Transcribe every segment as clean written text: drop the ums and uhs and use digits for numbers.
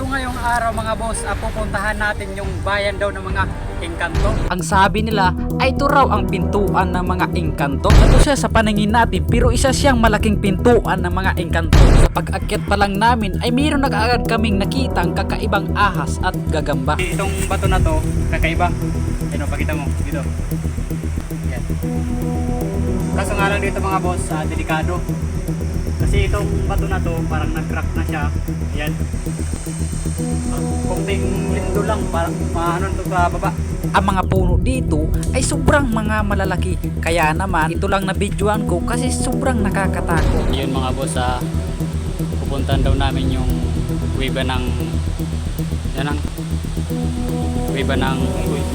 ngayong araw mga boss, pupuntahan natin yung bayan daw ng mga engkanto. Ang sabi nila ay ito raw ang pintuan ng mga engkanto. Ito siya sa paningin natin pero isa siyang malaking pintuan ng mga engkanto. Sa pag-akyat pa lang namin ay mayroon na kaagad kaming nakitang kakaibang ahas at gagamba. Itong bato na to, kakaiba. Ayun, pakita mo dito. Yan. Kaso nga lang dito mga boss, delikado. Kasi itong bato na to parang nag-crack na siya. Yan. Kunting lindo lang, parang ano to sa baba. Ang mga puno dito ay sobrang mga malalaki. Kaya naman ito lang na videoan ko kasi sobrang nakakatakot. Yun mga boss, pupuntahan daw namin yung kuweba ng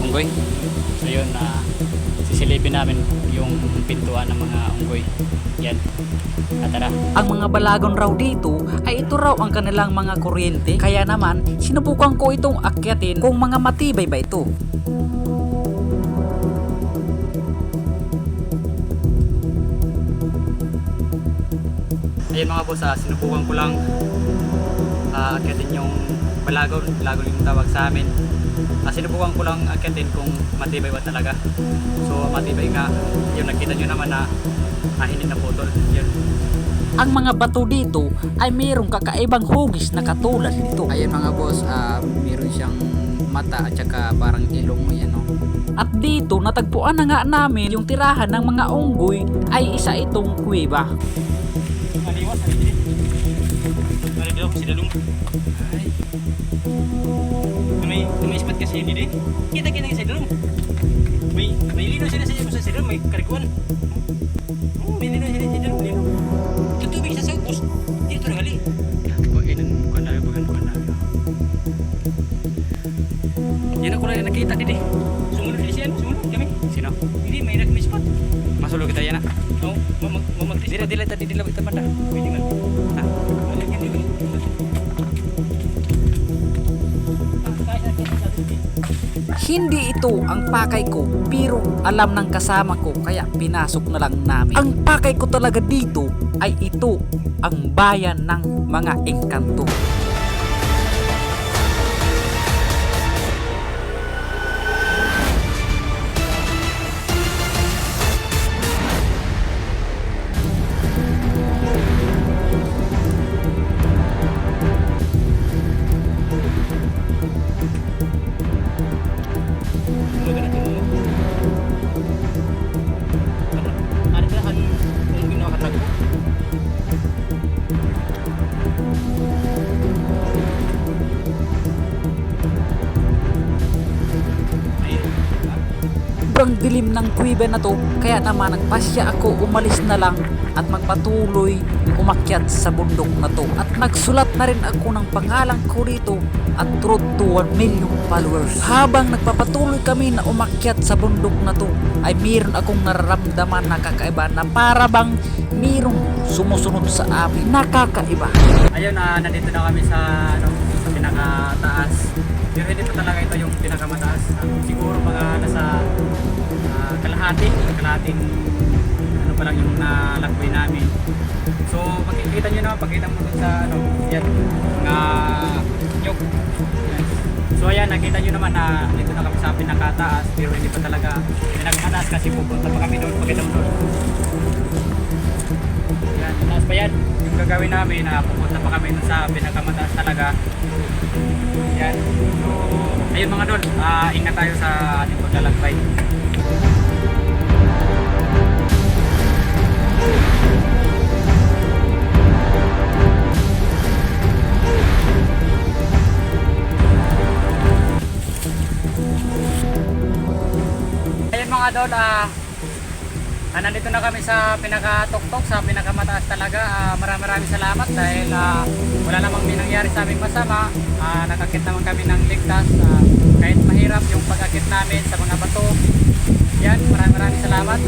unggoy. So yun, sisilipin namin yung pintuan ng mga unggoy. Yan. Tara. Ang mga balagon raw dito ay ito raw ang kanilang mga kuryente. Kaya naman sinubukan ko itong akyatin kung mga matibay ba ito. Ayun mga boss, sinubukan ko lang akyatin yung balagon yung tawag sa amin. Sinubukan ko lang akyatin kung matibay ba talaga. So matibay nga, yun nakita nyo naman na hindi na putol. Yun. Ang mga bato dito ay mayroong kakaibang hugis na katulad nito. Ayun mga boss, meron siyang mata at saka parang ilong mo yan, no? At dito natagpuan na nga namin yung tirahan ng mga unggoy ay isa itong kuweba. Maliwas, nalidil ako si Dalong. May ispat kasi hindi din. Kita si Dalong. May lino sila sa Dalong, may karikuan. May lino sila sa Dalong, lino. Tutubig sa saubos, dito na gali. Ilan ko na, bagan ko na. Yan ako na nakita dito. Sumunod siya, sumunod kami. Sino? Hindi, may ispat. Masulo kita yan, Oo, mamagdispat. Dila tadi dila kita banda. Pwede man. Balikin dito. Hindi ito ang pakay ko pero alam ng kasama ko kaya pinasok na lang namin. Ang pakay ko talaga dito ay ito ang bayan ng mga engkanto. Sobrang dilim ng kuweba na to kaya naman nagpasya ako umalis na lang at magpatuloy umakyat sa bundok na to at nagsulat na rin ako ng pangalan ko rito at road to 1 million followers. Habang nagpapatuloy kami na umakyat sa bundok na to ay mayroon akong nararamdaman na kakaiba na para bang mayroong sumusunod sa amin. Nakakaiba. Ayun, nandito na kami sa pinakataas. Pero hindi pa talaga ito yung pinakamataas. Siguro mga nasa kalahating ano pa lang yung nalakbay namin. So makikita nyo naman, pagkita mo dun sa yan, mga nyug. Yan. So ayan, nakita nyo naman na dito na kami sa pinakataas pero hindi pa talaga pinakamataas kasi pupunta pa kami doon, pagkita mo doon. Yan, taas pa yan. Yung gagawin namin, pupunta pa kami doon sa pinakamataas talaga. Yan. So ayun mga dol, ingat tayo sa ating paglalakbay. Ayun mga dol, nandito na kami sa pinakatuktok, sa pinakamataas talaga. Maraming salamat dahil wala namang nangyari sa aming masama. Nakakit naman kami ng ligtas kahit mahirap yung pag-akit namin sa mga bato. Yan, maraming salamat.